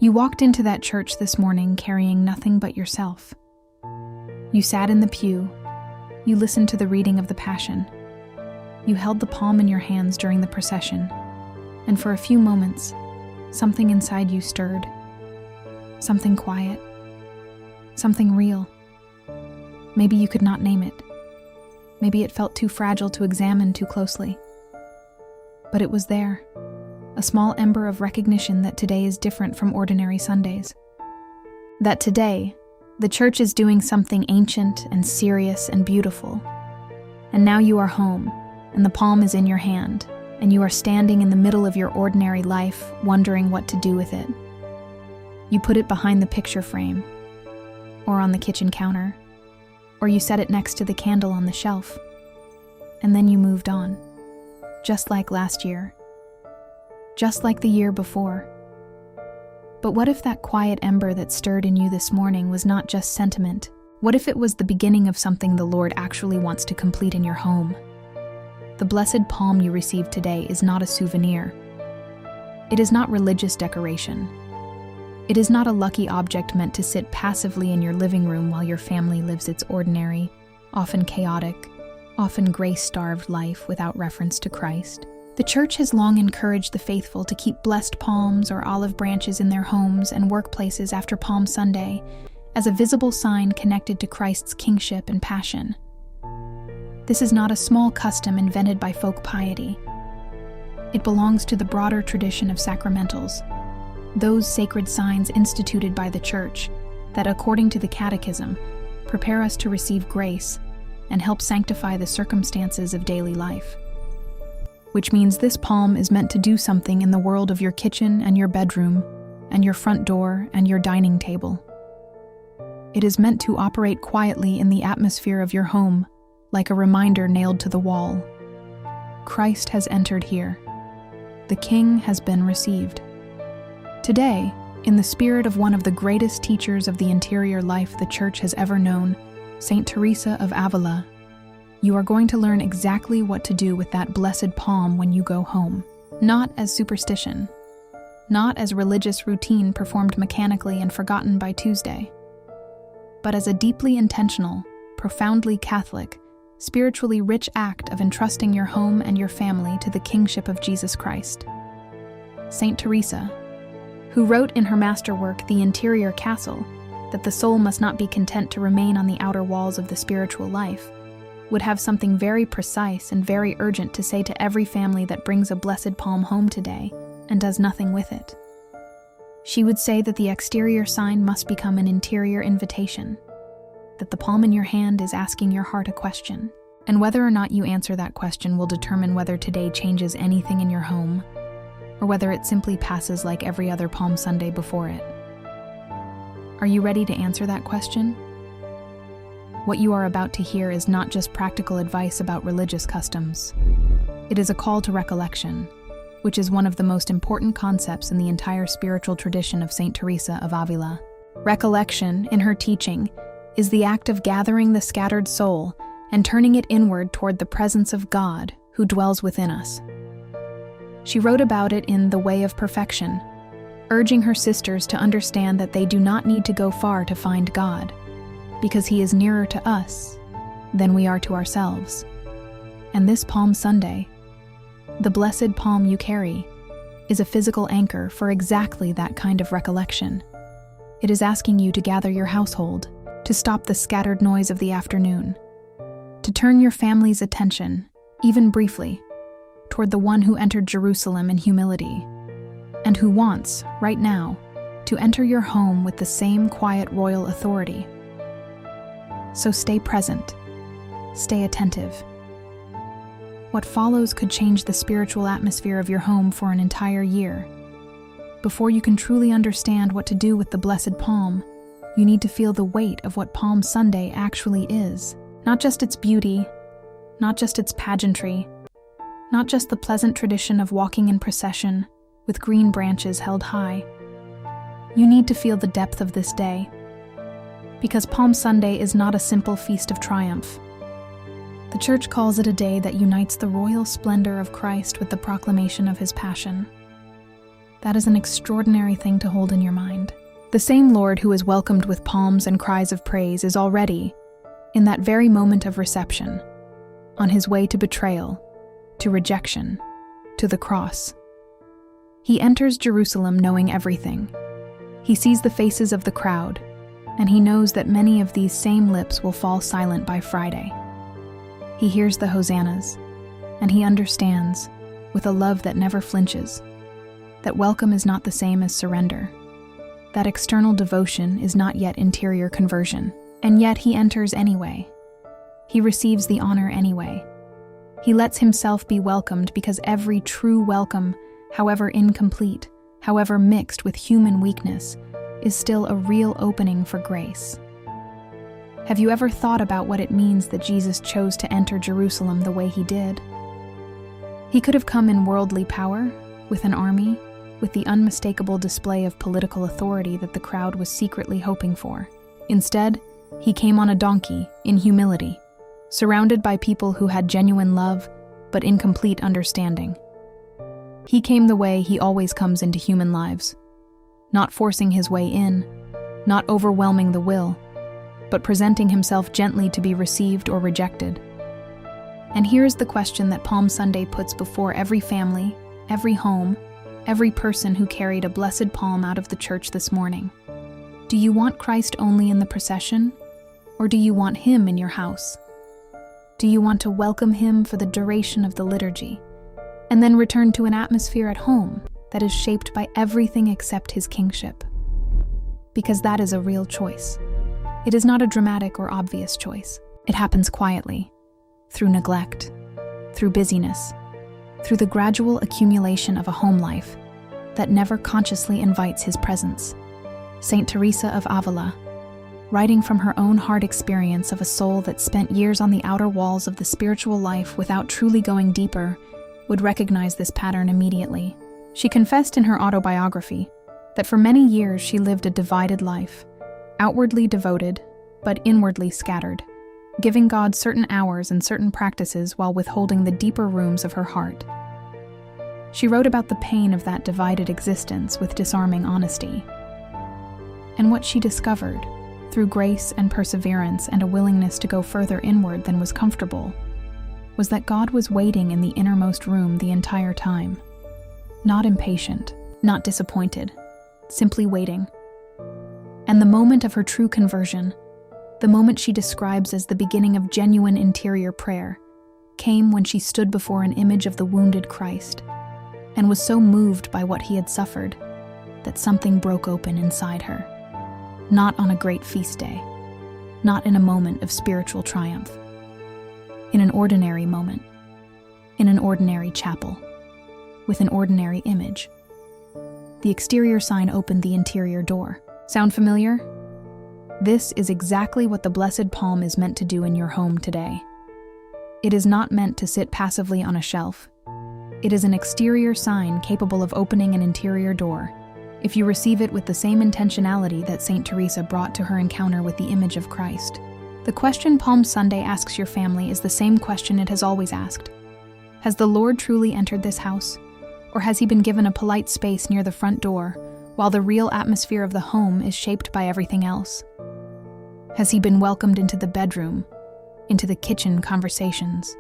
You walked into that church this morning carrying nothing but yourself. You sat in the pew. You listened to the reading of the Passion. You held the palm in your hands during the procession, and for a few moments, something inside you stirred. Something quiet. Something real. Maybe you could not name it. Maybe it felt too fragile to examine too closely. But it was there, a small ember of recognition that today is different from ordinary Sundays. That today, the church is doing something ancient and serious and beautiful. And now you are home, and the palm is in your hand, and you are standing in the middle of your ordinary life, wondering what to do with it. You put it behind the picture frame, or on the kitchen counter, or you set it next to the candle on the shelf, and then you moved on, just like last year, just like the year before. But what if that quiet ember that stirred in you this morning was not just sentiment? What if it was the beginning of something the Lord actually wants to complete in your home? The blessed palm you received today is not a souvenir. It is not religious decoration. It is not a lucky object meant to sit passively in your living room while your family lives its ordinary, often chaotic, often grace-starved life without reference to Christ. The church has long encouraged the faithful to keep blessed palms or olive branches in their homes and workplaces after Palm Sunday as a visible sign connected to Christ's kingship and passion. This is not a small custom invented by folk piety. It belongs to the broader tradition of sacramentals, those sacred signs instituted by the Church that, according to the Catechism, prepare us to receive grace and help sanctify the circumstances of daily life. Which means this palm is meant to do something in the world of your kitchen and your bedroom, and your front door and your dining table. It is meant to operate quietly in the atmosphere of your home, like a reminder nailed to the wall. Christ has entered here. The King has been received. Today, in the spirit of one of the greatest teachers of the interior life the Church has ever known, Saint Teresa of Avila, you are going to learn exactly what to do with that blessed palm when you go home. Not as superstition, not as religious routine performed mechanically and forgotten by Tuesday, but as a deeply intentional, profoundly Catholic, spiritually rich act of entrusting your home and your family to the kingship of Jesus Christ. Saint Teresa, who wrote in her masterwork, The Interior Castle, that the soul must not be content to remain on the outer walls of the spiritual life, would have something very precise and very urgent to say to every family that brings a blessed palm home today and does nothing with it. She would say that the exterior sign must become an interior invitation, that the palm in your hand is asking your heart a question, and whether or not you answer that question will determine whether today changes anything in your home, or whether it simply passes like every other Palm Sunday before it. Are you ready to answer that question? What you are about to hear is not just practical advice about religious customs. It is a call to recollection, which is one of the most important concepts in the entire spiritual tradition of Saint Teresa of Avila. Recollection, in her teaching, is the act of gathering the scattered soul and turning it inward toward the presence of God who dwells within us. She wrote about it in The Way of Perfection, urging her sisters to understand that they do not need to go far to find God, because He is nearer to us than we are to ourselves. And this Palm Sunday, the blessed palm you carry, is a physical anchor for exactly that kind of recollection. It is asking you to gather your household, to stop the scattered noise of the afternoon, to turn your family's attention, even briefly, toward the one who entered Jerusalem in humility, and who wants, right now, to enter your home with the same quiet royal authority. So stay present, stay attentive. What follows could change the spiritual atmosphere of your home for an entire year. Before you can truly understand what to do with the blessed palm, you need to feel the weight of what Palm Sunday actually is. Not just its beauty, not just its pageantry, not just the pleasant tradition of walking in procession with green branches held high. You need to feel the depth of this day, because Palm Sunday is not a simple feast of triumph. The Church calls it a day that unites the royal splendor of Christ with the proclamation of His passion. That is an extraordinary thing to hold in your mind. The same Lord who is welcomed with palms and cries of praise is already, in that very moment of reception, on his way to betrayal, to rejection, to the cross. He enters Jerusalem knowing everything. He sees the faces of the crowd, and he knows that many of these same lips will fall silent by Friday. He hears the hosannas, and he understands, with a love that never flinches, that welcome is not the same as surrender, that external devotion is not yet interior conversion, and yet he enters anyway. He receives the honor anyway. He lets himself be welcomed because every true welcome, however incomplete, however mixed with human weakness, is still a real opening for grace. Have you ever thought about what it means that Jesus chose to enter Jerusalem the way he did? He could have come in worldly power, with an army, with the unmistakable display of political authority that the crowd was secretly hoping for. Instead, he came on a donkey, in humility, surrounded by people who had genuine love, but incomplete understanding. He came the way he always comes into human lives, not forcing his way in, not overwhelming the will, but presenting himself gently to be received or rejected. And here's the question that Palm Sunday puts before every family, every home, every person who carried a blessed palm out of the church this morning. Do you want Christ only in the procession, or do you want him in your house? Do you want to welcome him for the duration of the liturgy, and then return to an atmosphere at home that is shaped by everything except his kingship? Because that is a real choice. It is not a dramatic or obvious choice. It happens quietly, through neglect, through busyness, through the gradual accumulation of a home life that never consciously invites his presence. Saint Teresa of Avila, writing from her own hard experience of a soul that spent years on the outer walls of the spiritual life without truly going deeper, would recognize this pattern immediately. She confessed in her autobiography that for many years she lived a divided life, outwardly devoted, but inwardly scattered, giving God certain hours and certain practices while withholding the deeper rooms of her heart. She wrote about the pain of that divided existence with disarming honesty. And what she discovered, through grace and perseverance and a willingness to go further inward than was comfortable, was that God was waiting in the innermost room the entire time. Not impatient, not disappointed, simply waiting. And the moment of her true conversion, the moment she describes as the beginning of genuine interior prayer, came when she stood before an image of the wounded Christ and was so moved by what he had suffered that something broke open inside her. Not on a great feast day, not in a moment of spiritual triumph. In an ordinary moment, in an ordinary chapel, with an ordinary image. The exterior sign opened the interior door. Sound familiar? This is exactly what the Blessed Palm is meant to do in your home today. It is not meant to sit passively on a shelf. It is an exterior sign capable of opening an interior door, if you receive it with the same intentionality that Saint Teresa brought to her encounter with the image of Christ. The question Palm Sunday asks your family is the same question it has always asked. Has the Lord truly entered this house? Or has he been given a polite space near the front door, while the real atmosphere of the home is shaped by everything else? Has he been welcomed into the bedroom, into the kitchen conversations,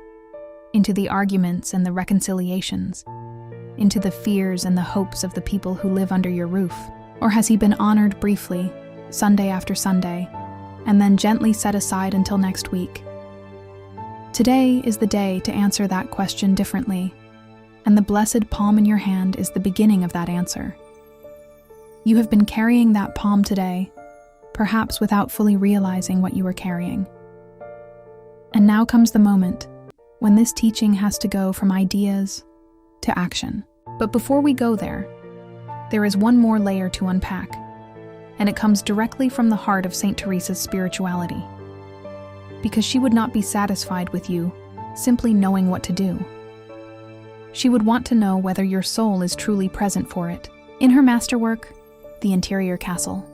into the arguments and the reconciliations, into the fears and the hopes of the people who live under your roof? Or has he been honored briefly, Sunday after Sunday, and then gently set aside until next week? Today is the day to answer that question differently, and the blessed palm in your hand is the beginning of that answer. You have been carrying that palm today, perhaps without fully realizing what you were carrying. And now comes the moment when this teaching has to go from ideas to action. But before we go there is one more layer to unpack, and it comes directly from the heart of Saint Teresa's spirituality. Because she would not be satisfied with you simply knowing what to do. She would want to know whether your soul is truly present for it. In her masterwork, The Interior Castle,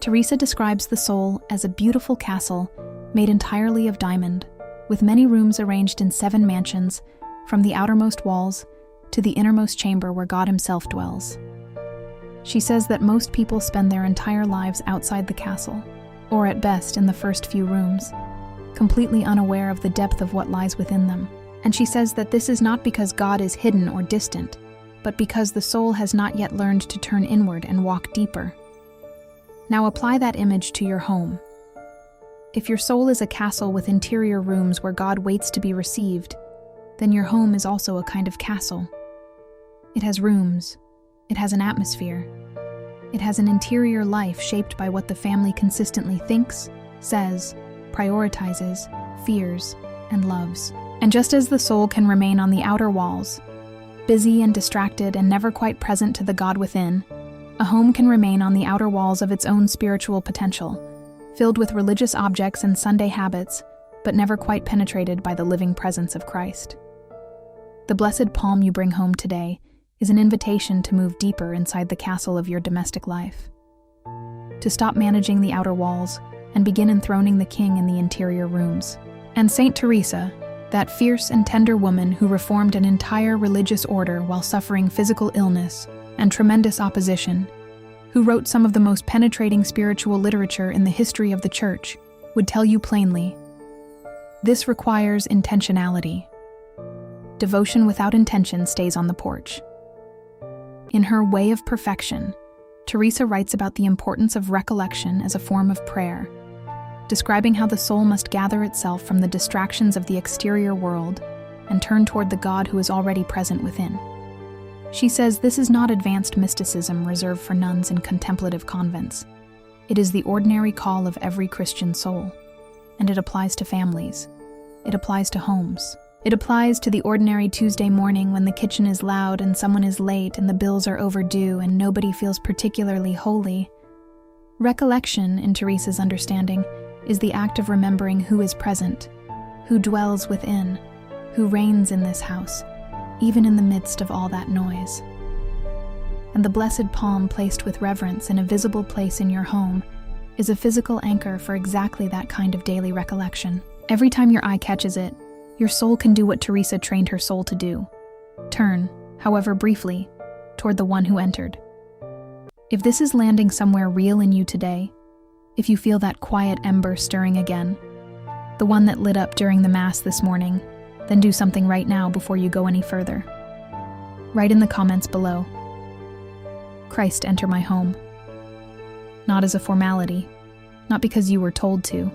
Teresa describes the soul as a beautiful castle made entirely of diamond, with many rooms arranged in 7 mansions, from the outermost walls to the innermost chamber where God himself dwells. She says that most people spend their entire lives outside the castle, or at best in the first few rooms, completely unaware of the depth of what lies within them. And she says that this is not because God is hidden or distant, but because the soul has not yet learned to turn inward and walk deeper. Now apply that image to your home. If your soul is a castle with interior rooms where God waits to be received, then your home is also a kind of castle. It has rooms. It has an atmosphere. It has an interior life shaped by what the family consistently thinks, says, prioritizes, fears, and loves. And just as the soul can remain on the outer walls, busy and distracted and never quite present to the God within, a home can remain on the outer walls of its own spiritual potential, filled with religious objects and Sunday habits, but never quite penetrated by the living presence of Christ. The blessed palm you bring home today is an invitation to move deeper inside the castle of your domestic life, to stop managing the outer walls and begin enthroning the King in the interior rooms. And Saint Teresa, that fierce and tender woman who reformed an entire religious order while suffering physical illness and tremendous opposition, who wrote some of the most penetrating spiritual literature in the history of the Church, would tell you plainly, this requires intentionality. Devotion without intention stays on the porch. In her Way of Perfection, Teresa writes about the importance of recollection as a form of prayer, describing how the soul must gather itself from the distractions of the exterior world and turn toward the God who is already present within. She says this is not advanced mysticism reserved for nuns in contemplative convents. It is the ordinary call of every Christian soul, and it applies to families. It applies to homes. It applies to the ordinary Tuesday morning when the kitchen is loud and someone is late and the bills are overdue and nobody feels particularly holy. Recollection, in Teresa's understanding, is the act of remembering who is present, who dwells within, who reigns in this house, even in the midst of all that noise. And the blessed palm placed with reverence in a visible place in your home is a physical anchor for exactly that kind of daily recollection. Every time your eye catches it, your soul can do what Teresa trained her soul to do. Turn, however briefly, toward the one who entered. If this is landing somewhere real in you today, if you feel that quiet ember stirring again, the one that lit up during the Mass this morning, then do something right now before you go any further. Write in the comments below, Christ, enter my home. Not as a formality, not because you were told to,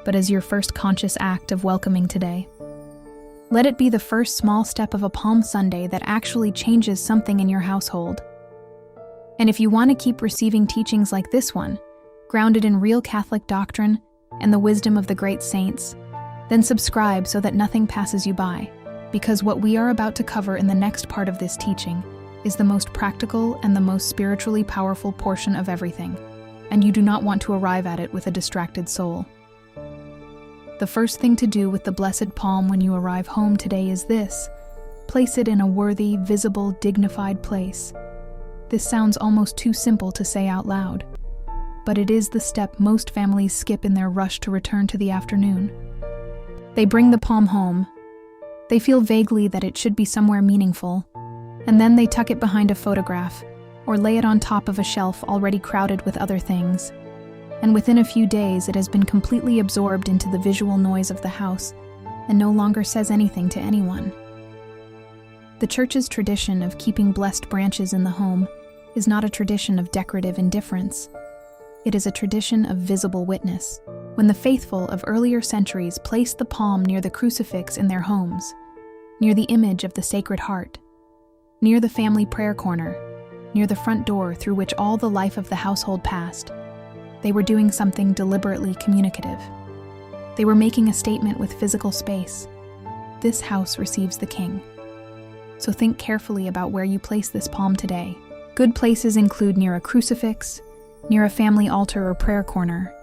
but as your first conscious act of welcoming today. Let it be the first small step of a Palm Sunday that actually changes something in your household. And if you want to keep receiving teachings like this one, grounded in real Catholic doctrine and the wisdom of the great saints, then subscribe so that nothing passes you by, because what we are about to cover in the next part of this teaching is the most practical and the most spiritually powerful portion of everything, and you do not want to arrive at it with a distracted soul. The first thing to do with the blessed palm when you arrive home today is this: place it in a worthy, visible, dignified place. This sounds almost too simple to say out loud, but it is the step most families skip in their rush to return to the afternoon. They bring the palm home. They feel vaguely that it should be somewhere meaningful, and then they tuck it behind a photograph or lay it on top of a shelf already crowded with other things. And within a few days it has been completely absorbed into the visual noise of the house and no longer says anything to anyone. The Church's tradition of keeping blessed branches in the home is not a tradition of decorative indifference. It is a tradition of visible witness. When the faithful of earlier centuries placed the palm near the crucifix in their homes, near the image of the Sacred Heart, near the family prayer corner, near the front door through which all the life of the household passed, they were doing something deliberately communicative. They were making a statement with physical space. This house receives the King. So think carefully about where you place this palm today. Good places include near a crucifix, near a family altar or prayer corner,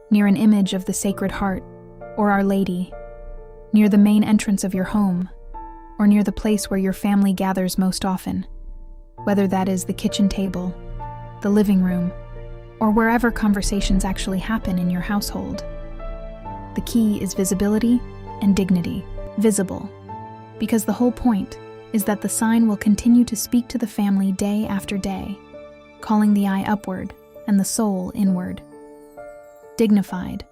near an image of the Sacred Heart or Our Lady, near the main entrance of your home, or near the place where your family gathers most often, whether that is the kitchen table, the living room, or wherever conversations actually happen in your household. The key is visibility and dignity. Visible, because the whole point is that the sign will continue to speak to the family day after day, calling the eye upward and the soul inward. Dignified,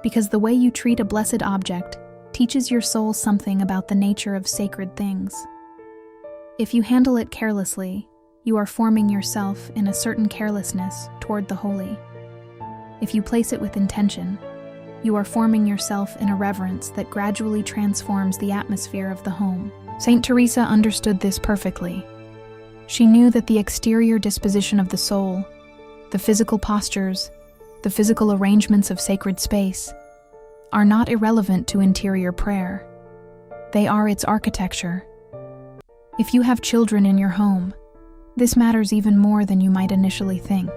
because the way you treat a blessed object teaches your soul something about the nature of sacred things. If you handle it carelessly, you are forming yourself in a certain carelessness toward the holy. If you place it with intention, you are forming yourself in a reverence that gradually transforms the atmosphere of the home. Saint Teresa understood this perfectly. She knew that the exterior disposition of the soul, the physical postures, the physical arrangements of sacred space, are not irrelevant to interior prayer. They are its architecture. If you have children in your home, this matters even more than you might initially think.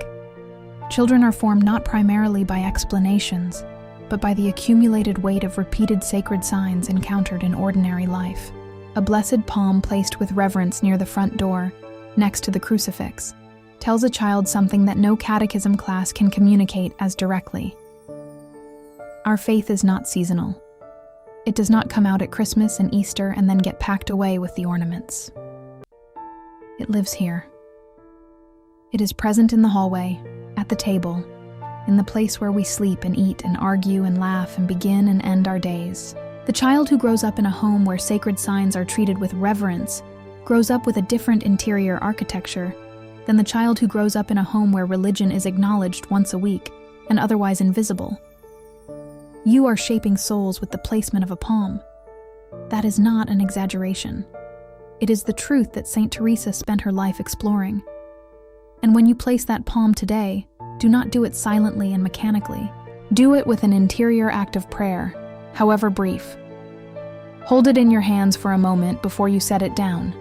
Children are formed not primarily by explanations, but by the accumulated weight of repeated sacred signs encountered in ordinary life. A blessed palm placed with reverence near the front door, next to the crucifix, tells a child something that no catechism class can communicate as directly. Our faith is not seasonal. It does not come out at Christmas and Easter and then get packed away with the ornaments. It lives here. It is present in the hallway, at the table, in the place where we sleep and eat and argue and laugh and begin and end our days. The child who grows up in a home where sacred signs are treated with reverence grows up with a different interior architecture than the child who grows up in a home where religion is acknowledged once a week and otherwise invisible. You are shaping souls with the placement of a palm. That is not an exaggeration. It is the truth that Saint Teresa spent her life exploring. And when you place that palm today, do not do it silently and mechanically. Do it with an interior act of prayer, however brief. Hold it in your hands for a moment before you set it down.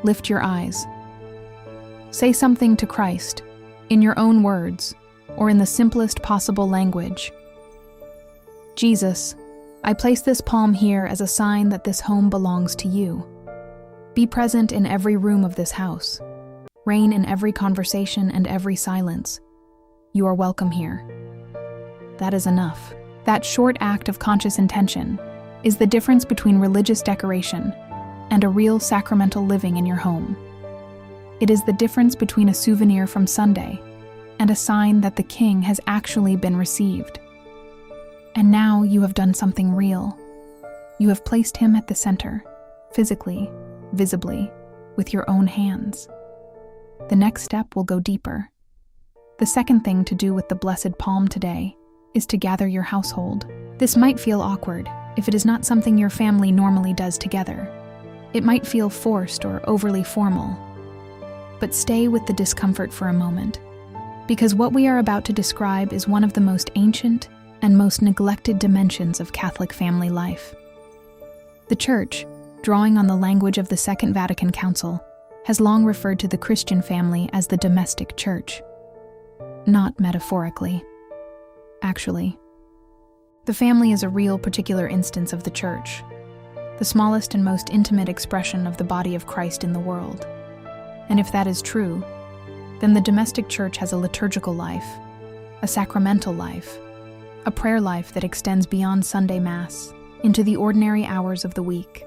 Lift your eyes. Say something to Christ, in your own words, or in the simplest possible language. Jesus, I place this palm here as a sign that this home belongs to you. Be present in every room of this house. Reign in every conversation and every silence. You are welcome here. That is enough. That short act of conscious intention is the difference between religious decoration and a real sacramental living in your home. It is the difference between a souvenir from Sunday and a sign that the King has actually been received. And now you have done something real. You have placed him at the center, physically, visibly, with your own hands. The next step will go deeper. The second thing to do with the blessed palm today is to gather your household. This might feel awkward if it is not something your family normally does together. It might feel forced or overly formal. But stay with the discomfort for a moment, because what we are about to describe is one of the most ancient and most neglected dimensions of Catholic family life. The Church, drawing on the language of the Second Vatican Council, has long referred to the Christian family as the domestic church. Not metaphorically. Actually, the family is a real particular instance of the Church, the smallest and most intimate expression of the body of Christ in the world. And if that is true, then the domestic church has a liturgical life, a sacramental life, a prayer life that extends beyond Sunday Mass into the ordinary hours of the week.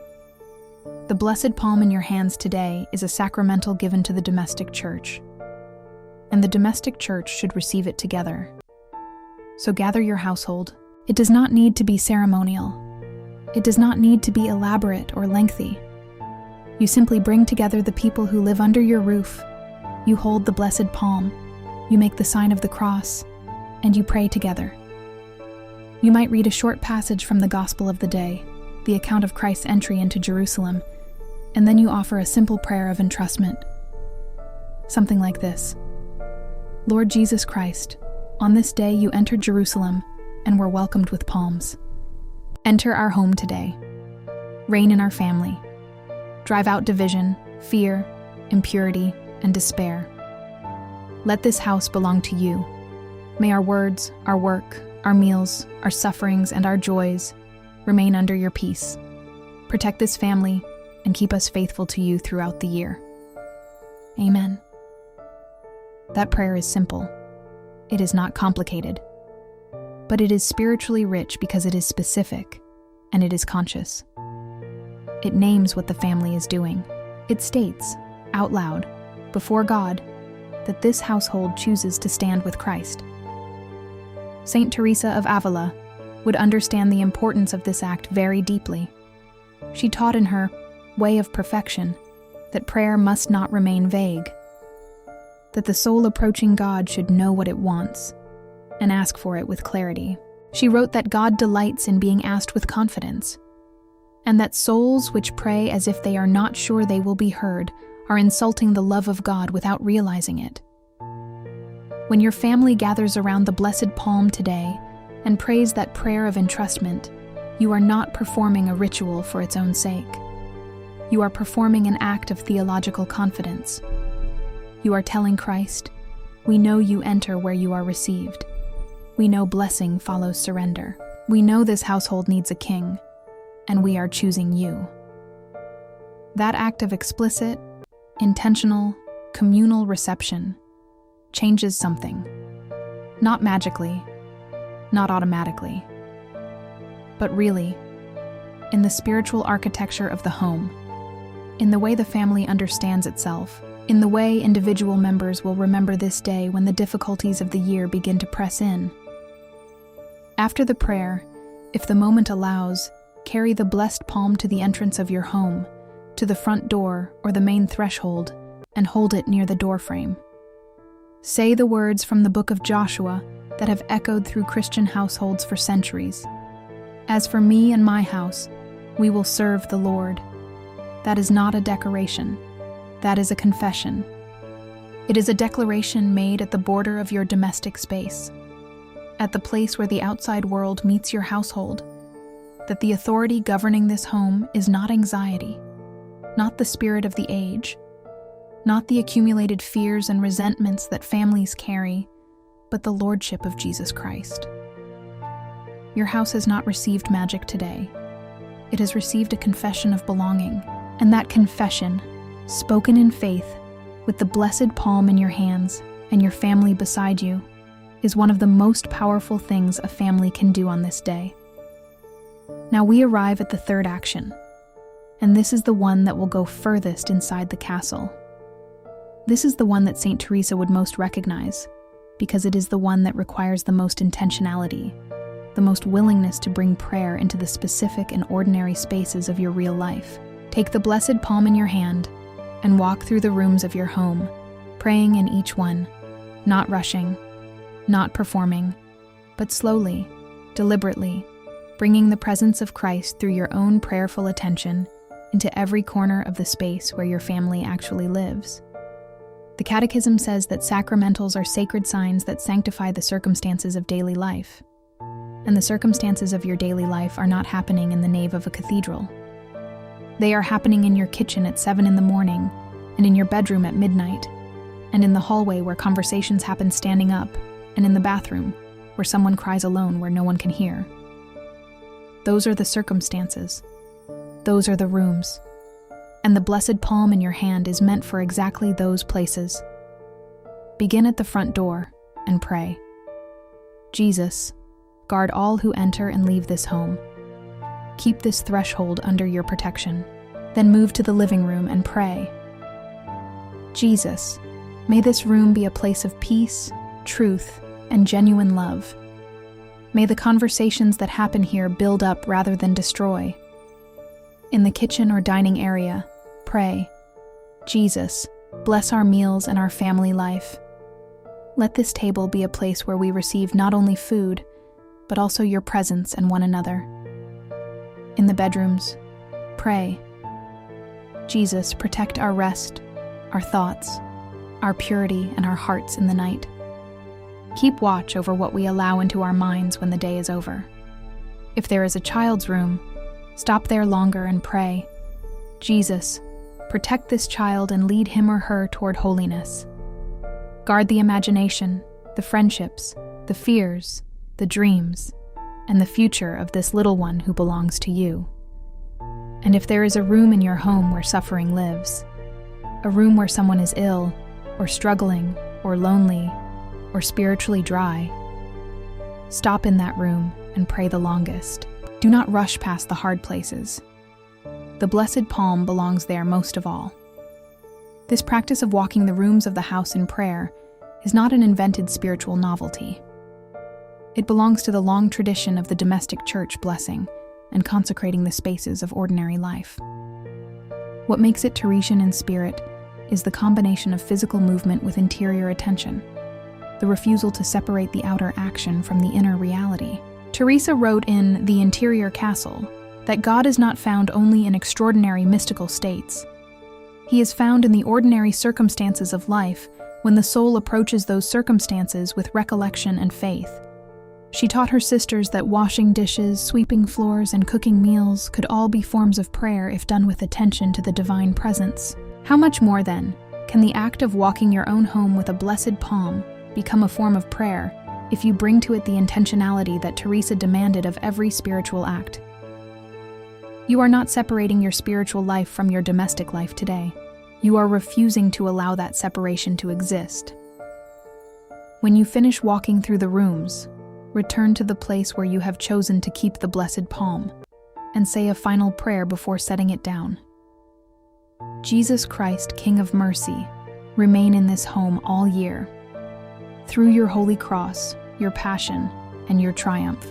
The blessed palm in your hands today is a sacramental given to the domestic church, and the domestic church should receive it together. So gather your household. It does not need to be ceremonial. It does not need to be elaborate or lengthy. You simply bring together the people who live under your roof. You hold the blessed palm. You make the sign of the cross, and you pray together. You might read a short passage from the Gospel of the day, the account of Christ's entry into Jerusalem, and then you offer a simple prayer of entrustment. Something like this: Lord Jesus Christ, on this day you entered Jerusalem and were welcomed with palms. Enter our home today. Reign in our family. Drive out division, fear, impurity, and despair. Let this house belong to you. May our words, our work, our meals, our sufferings, and our joys remain under your peace. Protect this family and keep us faithful to you throughout the year. Amen. That prayer is simple. It is not complicated. But it is spiritually rich because it is specific and it is conscious. It names what the family is doing. It states, out loud, before God, that this household chooses to stand with Christ. Saint Teresa of Avila would understand the importance of this act very deeply. She taught in her Way of Perfection that prayer must not remain vague, that the soul approaching God should know what it wants and ask for it with clarity. She wrote that God delights in being asked with confidence, and that souls which pray as if they are not sure they will be heard are insulting the love of God without realizing it. When your family gathers around the blessed palm today and prays that prayer of entrustment, you are not performing a ritual for its own sake. You are performing an act of theological confidence. You are telling Christ, "We know you enter where you are received. We know blessing follows surrender. We know this household needs a king, and we are choosing you." That act of explicit, intentional, communal reception changes something. Not magically, not automatically, but really, in the spiritual architecture of the home, in the way the family understands itself, in the way individual members will remember this day when the difficulties of the year begin to press in. After the prayer, if the moment allows, carry the blessed palm to the entrance of your home, to the front door or the main threshold, and hold it near the doorframe. Say the words from the book of Joshua that have echoed through Christian households for centuries. "As for me and my house, we will serve the Lord." That is not a decoration. That is a confession. It is a declaration made at the border of your domestic space, at the place where the outside world meets your household, that the authority governing this home is not anxiety, not the spirit of the age, not the accumulated fears and resentments that families carry, but the lordship of Jesus Christ. Your house has not received magic today. It has received a confession of belonging, and that confession, spoken in faith, with the blessed palm in your hands and your family beside you, is one of the most powerful things a family can do on this day. Now we arrive at the third action, and this is the one that will go furthest inside the castle. This is the one that Saint Teresa would most recognize, because it is the one that requires the most intentionality, the most willingness to bring prayer into the specific and ordinary spaces of your real life. Take the blessed palm in your hand and walk through the rooms of your home, praying in each one, not rushing, not performing, but slowly, deliberately, bringing the presence of Christ through your own prayerful attention into every corner of the space where your family actually lives. The Catechism says that sacramentals are sacred signs that sanctify the circumstances of daily life. And the circumstances of your daily life are not happening in the nave of a cathedral. They are happening in your kitchen at 7 a.m, and in your bedroom at midnight, and in the hallway where conversations happen standing up, and in the bathroom where someone cries alone where no one can hear. Those are the circumstances. Those are the rooms. And the blessed palm in your hand is meant for exactly those places. Begin at the front door and pray. Jesus, guard all who enter and leave this home. Keep this threshold under your protection. Then move to the living room and pray. Jesus, may this room be a place of peace, truth, and genuine love. May the conversations that happen here build up rather than destroy. In the kitchen or dining area, pray, Jesus, bless our meals and our family life. Let this table be a place where we receive not only food, but also your presence and one another. In the bedrooms, pray, Jesus, protect our rest, our thoughts, our purity, and our hearts in the night. Keep watch over what we allow into our minds when the day is over. If there is a child's room, stop there longer and pray, Jesus, protect this child and lead him or her toward holiness. Guard the imagination, the friendships, the fears, the dreams, and the future of this little one who belongs to you. And if there is a room in your home where suffering lives, a room where someone is ill, or struggling, or lonely, or spiritually dry, stop in that room and pray the longest. Do not rush past the hard places. The blessed palm belongs there most of all. This practice of walking the rooms of the house in prayer is not an invented spiritual novelty. It belongs to the long tradition of the domestic church blessing and consecrating the spaces of ordinary life. What makes it Teresian in spirit is the combination of physical movement with interior attention, the refusal to separate the outer action from the inner reality. Teresa wrote in The Interior Castle that God is not found only in extraordinary mystical states. He is found in the ordinary circumstances of life when the soul approaches those circumstances with recollection and faith. She taught her sisters that washing dishes, sweeping floors, and cooking meals could all be forms of prayer if done with attention to the divine presence. How much more, then, can the act of walking your own home with a blessed palm become a form of prayer if you bring to it the intentionality that Teresa demanded of every spiritual act? You are not separating your spiritual life from your domestic life today. You are refusing to allow that separation to exist. When you finish walking through the rooms, return to the place where you have chosen to keep the blessed palm and say a final prayer before setting it down. Jesus Christ, King of Mercy, remain in this home all year. Through your holy cross, your passion, and your triumph,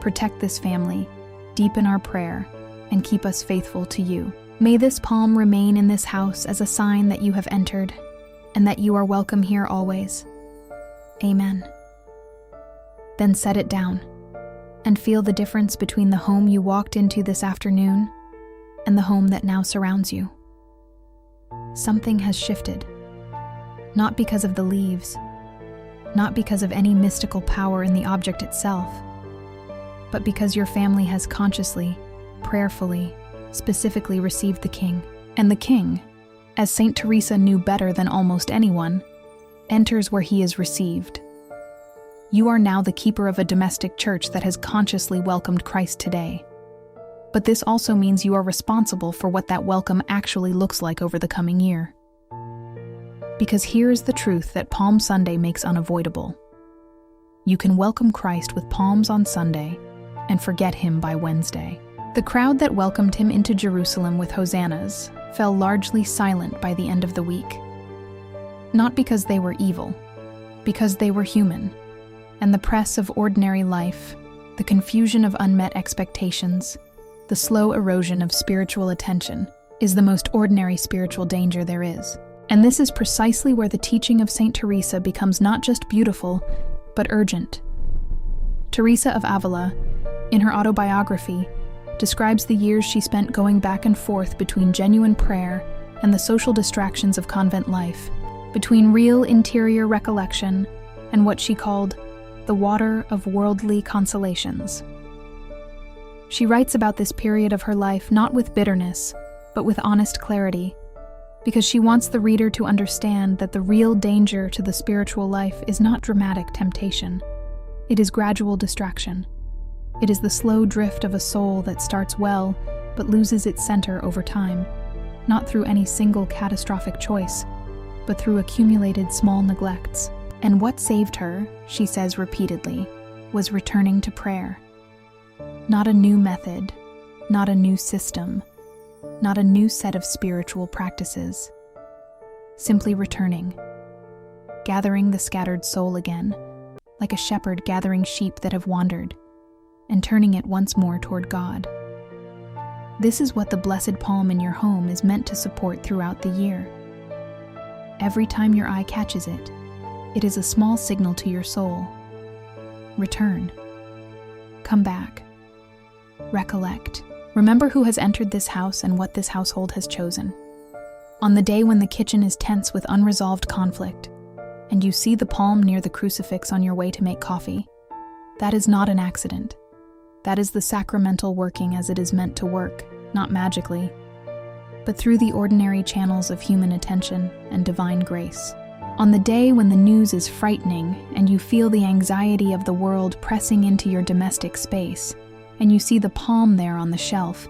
protect this family, deepen our prayer, and keep us faithful to you. May this palm remain in this house as a sign that you have entered, and that you are welcome here always. Amen. Then set it down, and feel the difference between the home you walked into this afternoon and the home that now surrounds you. Something has shifted, not because of the leaves, not because of any mystical power in the object itself, but because your family has consciously, prayerfully, specifically received the King. And the King, as Saint Teresa knew better than almost anyone, enters where he is received. You are now the keeper of a domestic church that has consciously welcomed Christ today. But this also means you are responsible for what that welcome actually looks like over the coming year. Because here is the truth that Palm Sunday makes unavoidable. You can welcome Christ with palms on Sunday and forget him by Wednesday. The crowd that welcomed him into Jerusalem with hosannas fell largely silent by the end of the week. Not because they were evil, because they were human, and the press of ordinary life, the confusion of unmet expectations, the slow erosion of spiritual attention is the most ordinary spiritual danger there is. And this is precisely where the teaching of Saint Teresa becomes not just beautiful, but urgent. Teresa of Avila, in her autobiography, describes the years she spent going back and forth between genuine prayer and the social distractions of convent life, between real interior recollection and what she called the water of worldly consolations. She writes about this period of her life not with bitterness, but with honest clarity, because she wants the reader to understand that the real danger to the spiritual life is not dramatic temptation. It is gradual distraction. It is the slow drift of a soul that starts well, but loses its center over time, not through any single catastrophic choice, but through accumulated small neglects. And what saved her, she says repeatedly, was returning to prayer. Not a new method, not a new system, not a new set of spiritual practices. Simply returning, gathering the scattered soul again, like a shepherd gathering sheep that have wandered, and turning it once more toward God. This is what the blessed palm in your home is meant to support throughout the year. Every time your eye catches it, it is a small signal to your soul. Return. Come back. Recollect. Remember who has entered this house and what this household has chosen. On the day when the kitchen is tense with unresolved conflict, and you see the palm near the crucifix on your way to make coffee, that is not an accident. That is the sacramental working as it is meant to work, not magically, but through the ordinary channels of human attention and divine grace. On the day when the news is frightening and you feel the anxiety of the world pressing into your domestic space, and you see the palm there on the shelf,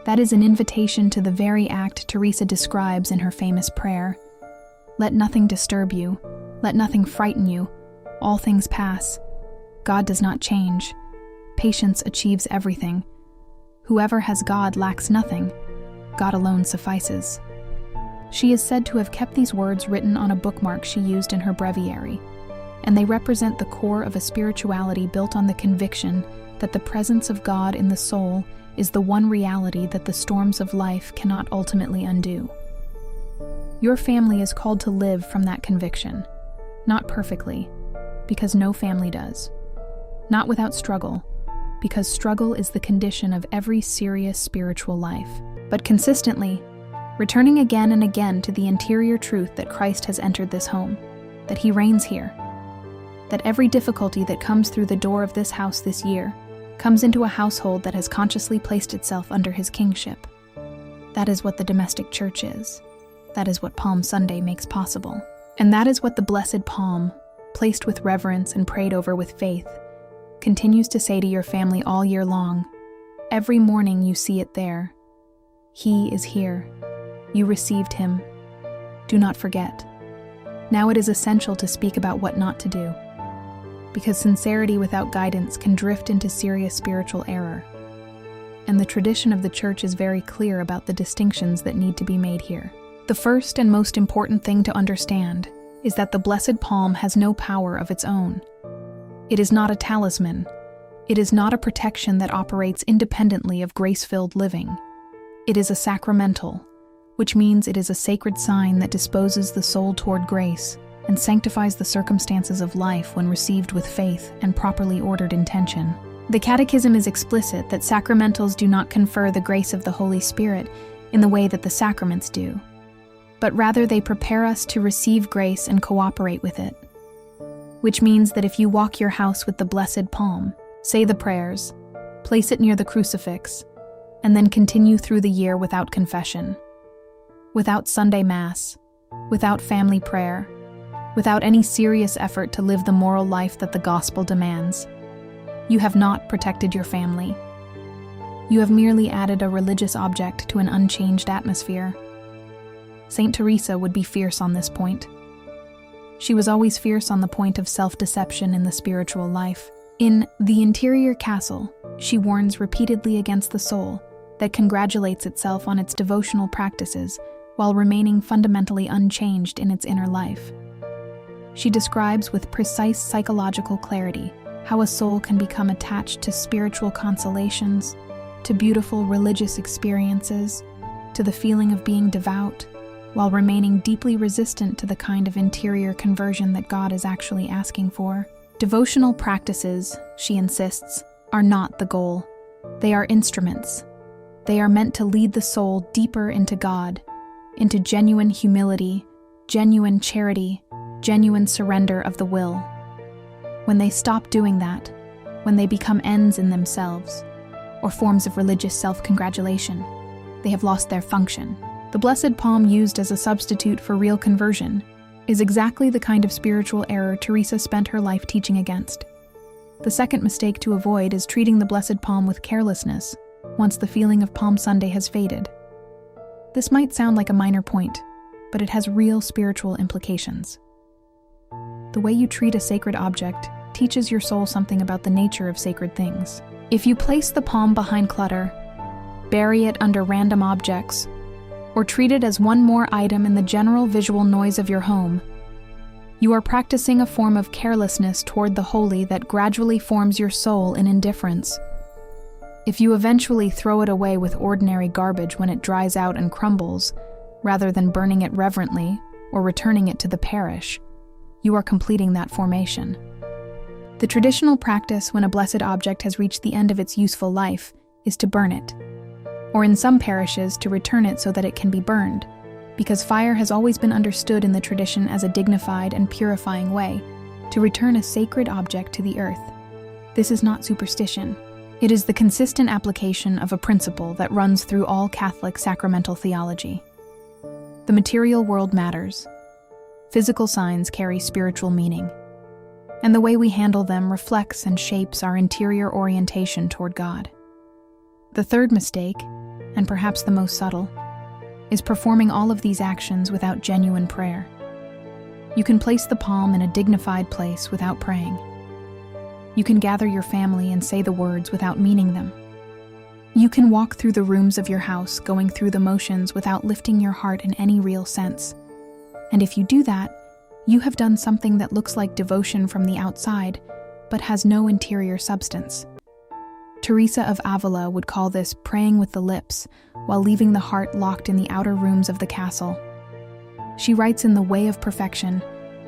that is an invitation to the very act Teresa describes in her famous prayer. Let nothing disturb you. Let nothing frighten you. All things pass. God does not change. Patience achieves everything. Whoever has God lacks nothing. God alone suffices. She is said to have kept these words written on a bookmark she used in her breviary, and they represent the core of a spirituality built on the conviction that the presence of God in the soul is the one reality that the storms of life cannot ultimately undo. Your family is called to live from that conviction, not perfectly, because no family does. Not without struggle, because struggle is the condition of every serious spiritual life, but consistently, returning again and again to the interior truth that Christ has entered this home, that He reigns here, that every difficulty that comes through the door of this house this year comes into a household that has consciously placed itself under His kingship. That is what the domestic church is. That is what Palm Sunday makes possible. And that is what the blessed palm, placed with reverence and prayed over with faith, continues to say to your family all year long. Every morning you see it there. He is here. You received Him. Do not forget. Now it is essential to speak about what not to do, because sincerity without guidance can drift into serious spiritual error. And the tradition of the Church is very clear about the distinctions that need to be made here. The first and most important thing to understand is that the blessed palm has no power of its own. It is not a talisman. It is not a protection that operates independently of grace-filled living. It is a sacramental, which means it is a sacred sign that disposes the soul toward grace and sanctifies the circumstances of life when received with faith and properly ordered intention. The Catechism is explicit that sacramentals do not confer the grace of the Holy Spirit in the way that the sacraments do, but rather they prepare us to receive grace and cooperate with it. Which means that if you walk your house with the blessed palm, say the prayers, place it near the crucifix, and then continue through the year without confession, without Sunday Mass, without family prayer, without any serious effort to live the moral life that the gospel demands, you have not protected your family. You have merely added a religious object to an unchanged atmosphere. Saint Teresa would be fierce on this point. She was always fierce on the point of self-deception in the spiritual life. In The Interior Castle, she warns repeatedly against the soul that congratulates itself on its devotional practices while remaining fundamentally unchanged in its inner life. She describes with precise psychological clarity how a soul can become attached to spiritual consolations, to beautiful religious experiences, to the feeling of being devout, while remaining deeply resistant to the kind of interior conversion that God is actually asking for. Devotional practices, she insists, are not the goal. They are instruments. They are meant to lead the soul deeper into God, into genuine humility, genuine charity, genuine surrender of the will. When they stop doing that, when they become ends in themselves, or forms of religious self-congratulation, they have lost their function. The blessed palm used as a substitute for real conversion is exactly the kind of spiritual error Teresa spent her life teaching against. The second mistake to avoid is treating the blessed palm with carelessness once the feeling of Palm Sunday has faded. This might sound like a minor point, but it has real spiritual implications. The way you treat a sacred object teaches your soul something about the nature of sacred things. If you place the palm behind clutter, bury it under random objects, or treat it as one more item in the general visual noise of your home, you are practicing a form of carelessness toward the holy that gradually forms your soul in indifference. If you eventually throw it away with ordinary garbage when it dries out and crumbles, rather than burning it reverently or returning it to the parish, you are completing that formation. The traditional practice when a blessed object has reached the end of its useful life is to burn it, or in some parishes to return it so that it can be burned, because fire has always been understood in the tradition as a dignified and purifying way to return a sacred object to the earth. This is not superstition. It is the consistent application of a principle that runs through all Catholic sacramental theology. The material world matters. Physical signs carry spiritual meaning, and the way we handle them reflects and shapes our interior orientation toward God. The third mistake, and perhaps the most subtle, is performing all of these actions without genuine prayer. You can place the palm in a dignified place without praying. You can gather your family and say the words without meaning them. You can walk through the rooms of your house, going through the motions without lifting your heart in any real sense. And if you do that, you have done something that looks like devotion from the outside, but has no interior substance. Teresa of Avila would call this praying with the lips, while leaving the heart locked in the outer rooms of the castle. She writes in The Way of Perfection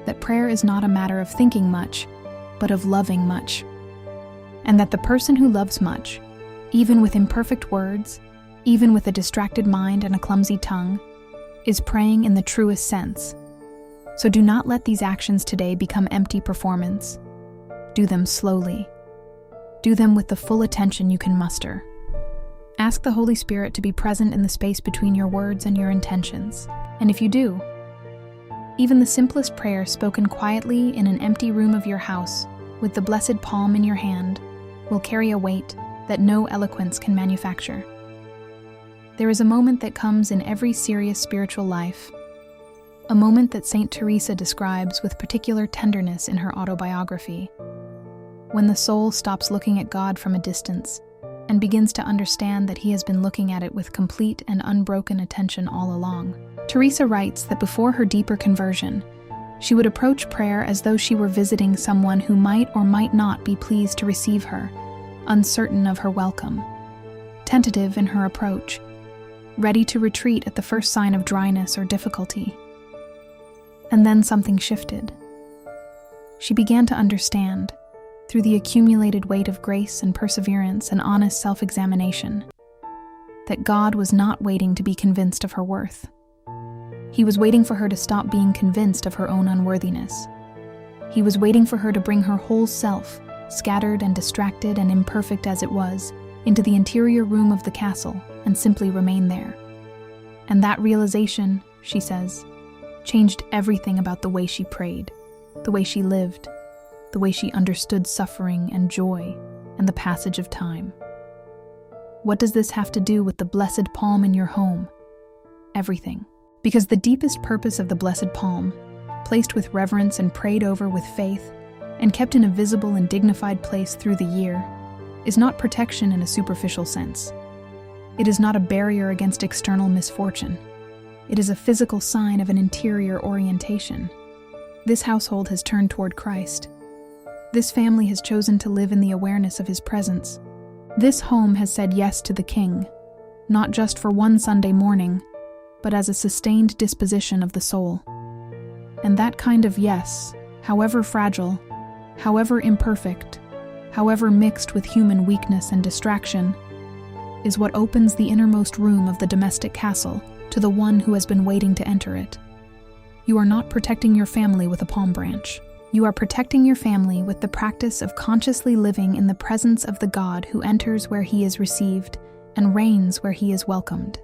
that prayer is not a matter of thinking much, but of loving much. And that the person who loves much, even with imperfect words, even with a distracted mind and a clumsy tongue, is praying in the truest sense. So do not let these actions today become empty performance. Do them slowly. Do them with the full attention you can muster. Ask the Holy Spirit to be present in the space between your words and your intentions. And if you do, even the simplest prayer spoken quietly in an empty room of your house, with the blessed palm in your hand, will carry a weight that no eloquence can manufacture. There is a moment that comes in every serious spiritual life, a moment that Saint Teresa describes with particular tenderness in her autobiography, when the soul stops looking at God from a distance and begins to understand that he has been looking at it with complete and unbroken attention all along. Teresa writes that before her deeper conversion, she would approach prayer as though she were visiting someone who might or might not be pleased to receive her, uncertain of her welcome, tentative in her approach, ready to retreat at the first sign of dryness or difficulty. And then something shifted. She began to understand, through the accumulated weight of grace and perseverance and honest self-examination, that God was not waiting to be convinced of her worth. He was waiting for her to stop being convinced of her own unworthiness. He was waiting for her to bring her whole self, scattered and distracted and imperfect as it was, into the interior room of the castle and simply remain there. And that realization, she says, changed everything about the way she prayed, the way she lived, the way she understood suffering and joy and the passage of time. What does this have to do with the blessed palm in your home? Everything. Because the deepest purpose of the blessed palm, placed with reverence and prayed over with faith, and kept in a visible and dignified place through the year, is not protection in a superficial sense. It is not a barrier against external misfortune. It is a physical sign of an interior orientation. This household has turned toward Christ. This family has chosen to live in the awareness of his presence. This home has said yes to the King, not just for one Sunday morning, but as a sustained disposition of the soul. And that kind of yes, however fragile, however imperfect, however mixed with human weakness and distraction, is what opens the innermost room of the domestic castle to the one who has been waiting to enter it. You are not protecting your family with a palm branch. You are protecting your family with the practice of consciously living in the presence of the God who enters where he is received and reigns where he is welcomed.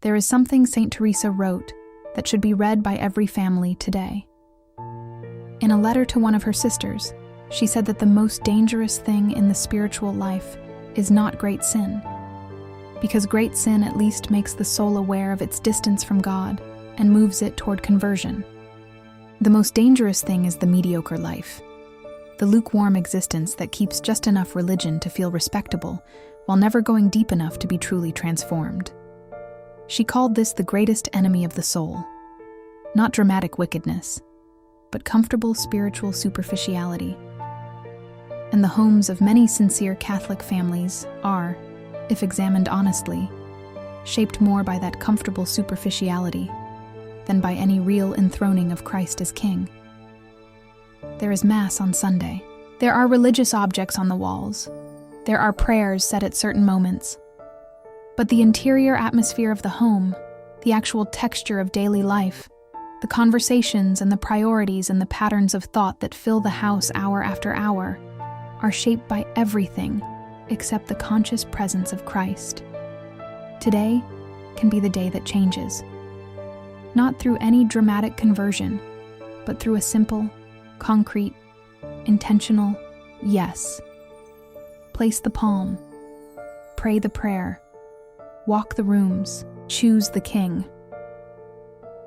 There is something Saint Teresa wrote that should be read by every family today. In a letter to one of her sisters, she said that the most dangerous thing in the spiritual life is not great sin, because great sin at least makes the soul aware of its distance from God and moves it toward conversion. The most dangerous thing is the mediocre life, the lukewarm existence that keeps just enough religion to feel respectable while never going deep enough to be truly transformed. She called this the greatest enemy of the soul, not dramatic wickedness, but comfortable spiritual superficiality. And the homes of many sincere Catholic families are, if examined honestly, shaped more by that comfortable superficiality than by any real enthroning of Christ as King. There is Mass on Sunday. There are religious objects on the walls. There are prayers said at certain moments. But the interior atmosphere of the home, the actual texture of daily life, the conversations and the priorities and the patterns of thought that fill the house hour after hour, are shaped by everything except the conscious presence of Christ. Today can be the day that changes. Not through any dramatic conversion, but through a simple, concrete, intentional yes. Place the palm, pray the prayer, walk the rooms, choose the King.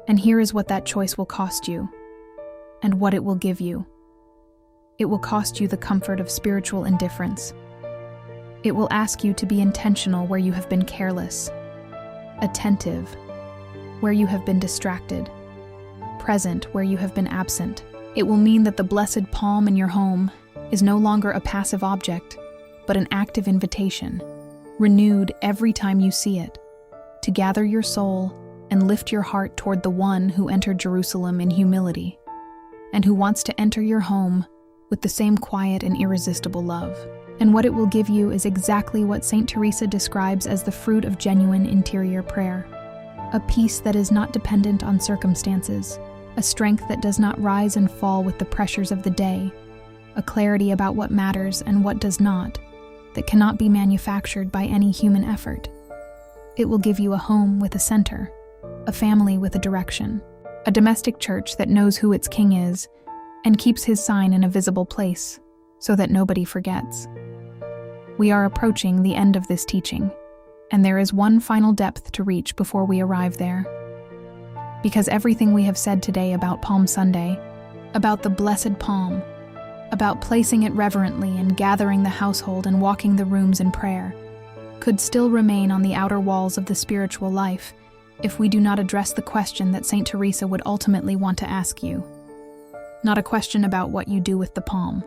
And here is what that choice will cost you, and what it will give you. It will cost you the comfort of spiritual indifference. It will ask you to be intentional where you have been careless, attentive where you have been distracted, present where you have been absent. It will mean that the blessed palm in your home is no longer a passive object, but an active invitation, renewed every time you see it, to gather your soul and lift your heart toward the one who entered Jerusalem in humility, and who wants to enter your home with the same quiet and irresistible love. And what it will give you is exactly what Saint Teresa describes as the fruit of genuine interior prayer: a peace that is not dependent on circumstances, a strength that does not rise and fall with the pressures of the day, a clarity about what matters and what does not, that cannot be manufactured by any human effort. It will give you a home with a center, a family with a direction, a domestic church that knows who its king is and keeps his sign in a visible place so that nobody forgets. We are approaching the end of this teaching, and there is one final depth to reach before we arrive there. Because everything we have said today about Palm Sunday, about the blessed palm, about placing it reverently and gathering the household and walking the rooms in prayer, could still remain on the outer walls of the spiritual life if we do not address the question that Saint Teresa would ultimately want to ask you. Not a question about what you do with the palm,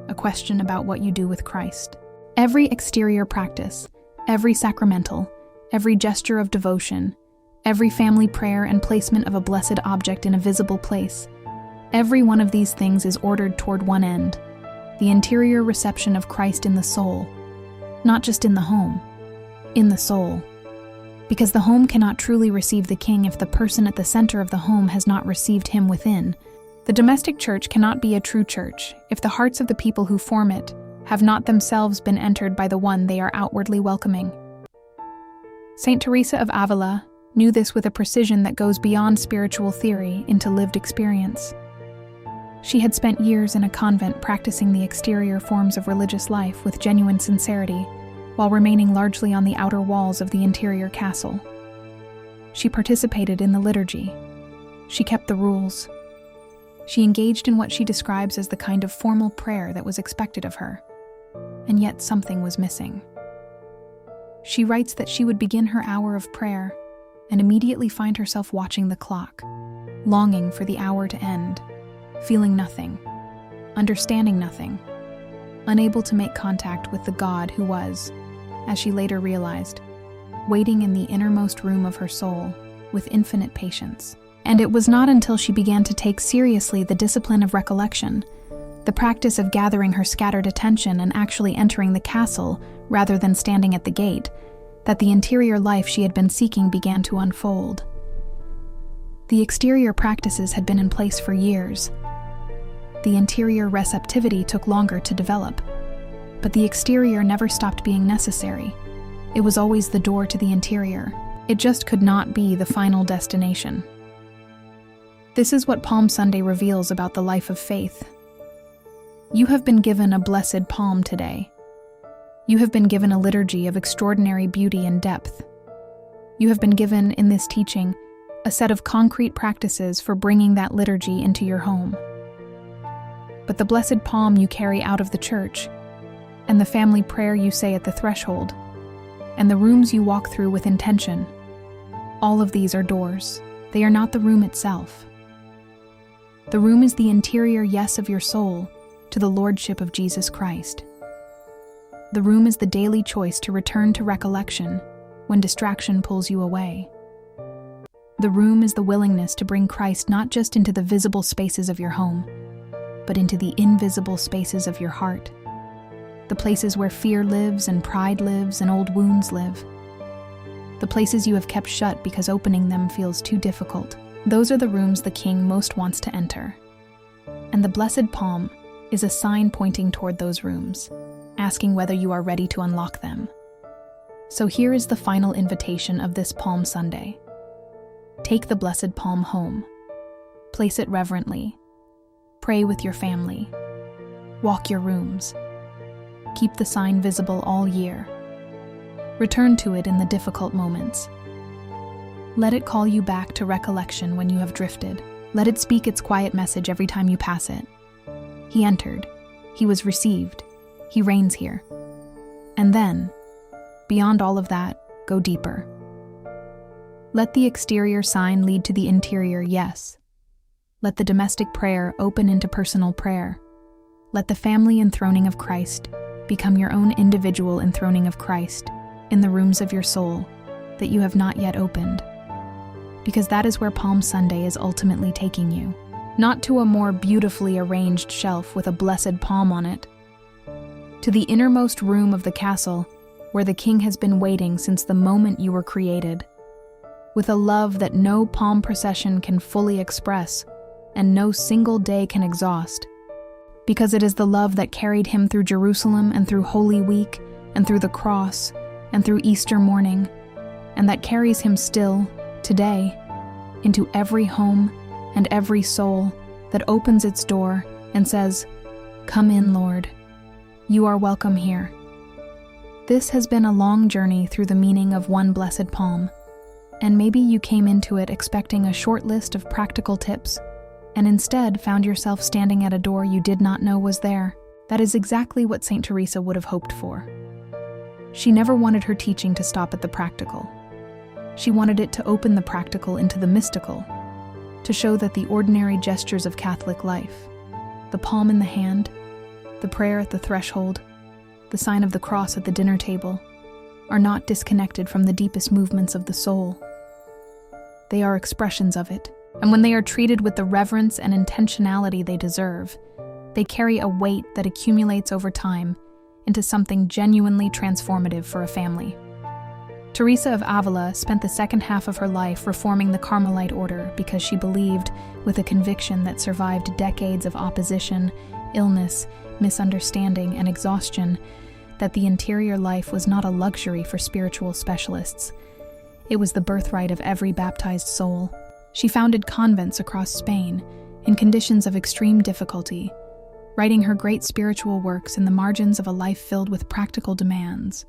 a question about what you do with Christ. Every exterior practice, every sacramental, every gesture of devotion, every family prayer and placement of a blessed object in a visible place, every one of these things is ordered toward one end: the interior reception of Christ in the soul, not just in the home, in the soul. Because the home cannot truly receive the king if the person at the center of the home has not received him within. The domestic church cannot be a true church if the hearts of the people who form it have not themselves been entered by the one they are outwardly welcoming. Saint Teresa of Avila knew this with a precision that goes beyond spiritual theory into lived experience. She had spent years in a convent practicing the exterior forms of religious life with genuine sincerity, while remaining largely on the outer walls of the interior castle. She participated in the liturgy. She kept the rules. She engaged in what she describes as the kind of formal prayer that was expected of her. And yet something was missing. She writes that she would begin her hour of prayer and immediately find herself watching the clock, longing for the hour to end, feeling nothing, understanding nothing, unable to make contact with the God who was, as she later realized, waiting in the innermost room of her soul with infinite patience. And it was not until she began to take seriously the discipline of recollection, the practice of gathering her scattered attention and actually entering the castle rather than standing at the gate, that the interior life she had been seeking began to unfold. The exterior practices had been in place for years. The interior receptivity took longer to develop, but the exterior never stopped being necessary. It was always the door to the interior. It just could not be the final destination. This is what Palm Sunday reveals about the life of faith. You have been given a blessed palm today. You have been given a liturgy of extraordinary beauty and depth. You have been given, in this teaching, a set of concrete practices for bringing that liturgy into your home. But the blessed palm you carry out of the church, and the family prayer you say at the threshold, and the rooms you walk through with intention, all of these are doors. They are not the room itself. The room is the interior yes of your soul to the Lordship of Jesus Christ. The room is the daily choice to return to recollection when distraction pulls you away. The room is the willingness to bring Christ not just into the visible spaces of your home, but into the invisible spaces of your heart, the places where fear lives and pride lives and old wounds live, the places you have kept shut because opening them feels too difficult. Those are the rooms the King most wants to enter. And the blessed palm is a sign pointing toward those rooms, asking whether you are ready to unlock them. So here is the final invitation of this Palm Sunday. Take the blessed palm home. Place it reverently. Pray with your family. Walk your rooms. Keep the sign visible all year. Return to it in the difficult moments. Let it call you back to recollection when you have drifted. Let it speak its quiet message every time you pass it. He entered. He was received. He reigns here. And then, beyond all of that, go deeper. Let the exterior sign lead to the interior yes. Let the domestic prayer open into personal prayer. Let the family enthroning of Christ become your own individual enthroning of Christ in the rooms of your soul that you have not yet opened. Because that is where Palm Sunday is ultimately taking you. Not to a more beautifully arranged shelf with a blessed palm on it. To the innermost room of the castle where the king has been waiting since the moment you were created. With a love that no palm procession can fully express and no single day can exhaust. Because it is the love that carried him through Jerusalem and through Holy Week and through the cross and through Easter morning, and that carries him still, today, into every home and every soul that opens its door and says, "Come in, Lord. You are welcome here." This has been a long journey through the meaning of one blessed palm, and maybe you came into it expecting a short list of practical tips, and instead found yourself standing at a door you did not know was there. That is exactly what St. Teresa would have hoped for. She never wanted her teaching to stop at the practical. She wanted it to open the practical into the mystical, to show that the ordinary gestures of Catholic life, the palm in the hand, the prayer at the threshold, the sign of the cross at the dinner table, are not disconnected from the deepest movements of the soul. They are expressions of it, and when they are treated with the reverence and intentionality they deserve, they carry a weight that accumulates over time into something genuinely transformative for a family. Teresa of Avila spent the second half of her life reforming the Carmelite order because she believed, with a conviction that survived decades of opposition, illness, misunderstanding, and exhaustion, that the interior life was not a luxury for spiritual specialists. It was the birthright of every baptized soul. She founded convents across Spain in conditions of extreme difficulty, writing her great spiritual works in the margins of a life filled with practical demands,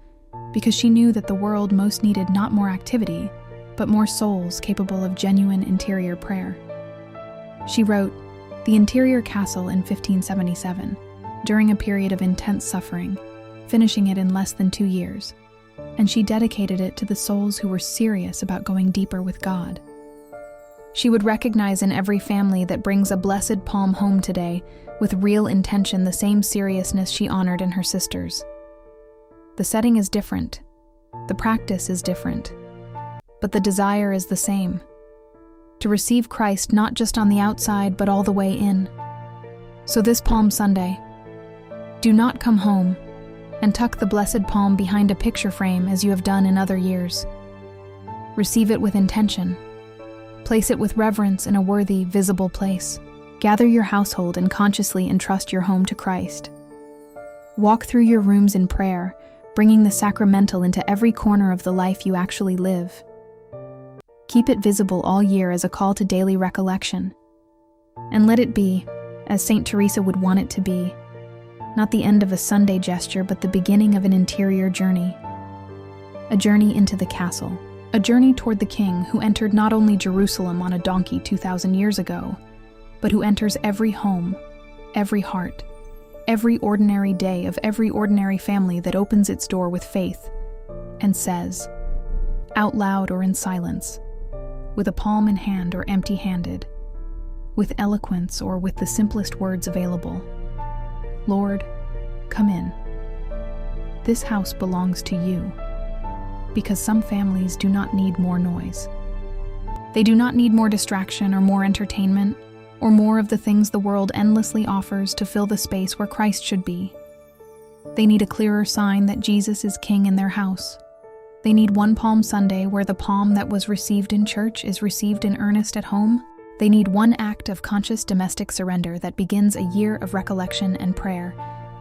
because she knew that the world most needed not more activity, but more souls capable of genuine interior prayer. She wrote The Interior Castle in 1577, during a period of intense suffering, finishing it in less than 2 years, and she dedicated it to the souls who were serious about going deeper with God. She would recognize in every family that brings a blessed palm home today with real intention the same seriousness she honored in her sisters. The setting is different, the practice is different, but the desire is the same: to receive Christ not just on the outside but all the way in. So this Palm Sunday, do not come home and tuck the blessed palm behind a picture frame as you have done in other years. Receive it with intention. Place it with reverence in a worthy, visible place. Gather your household and consciously entrust your home to Christ. Walk through your rooms in prayer, bringing the sacramental into every corner of the life you actually live. Keep it visible all year as a call to daily recollection. And let it be, as St. Teresa would want it to be, not the end of a Sunday gesture, but the beginning of an interior journey. A journey into the castle. A journey toward the King who entered not only Jerusalem on a donkey 2,000 years ago, but who enters every home, every heart, every ordinary day of every ordinary family that opens its door with faith and says, out loud or in silence, with a palm in hand or empty-handed, with eloquence or with the simplest words available, Lord, come in. This house belongs to you. Because some families do not need more noise. They do not need more distraction or more entertainment, or more of the things the world endlessly offers to fill the space where Christ should be. They need a clearer sign that Jesus is King in their house. They need one Palm Sunday where the palm that was received in church is received in earnest at home. They need one act of conscious domestic surrender that begins a year of recollection and prayer,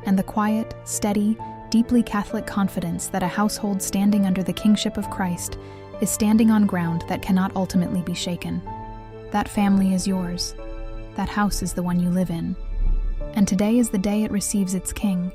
and the quiet, steady, deeply Catholic confidence that a household standing under the kingship of Christ is standing on ground that cannot ultimately be shaken. That family is yours. That house is the one you live in. And today is the day it receives its King.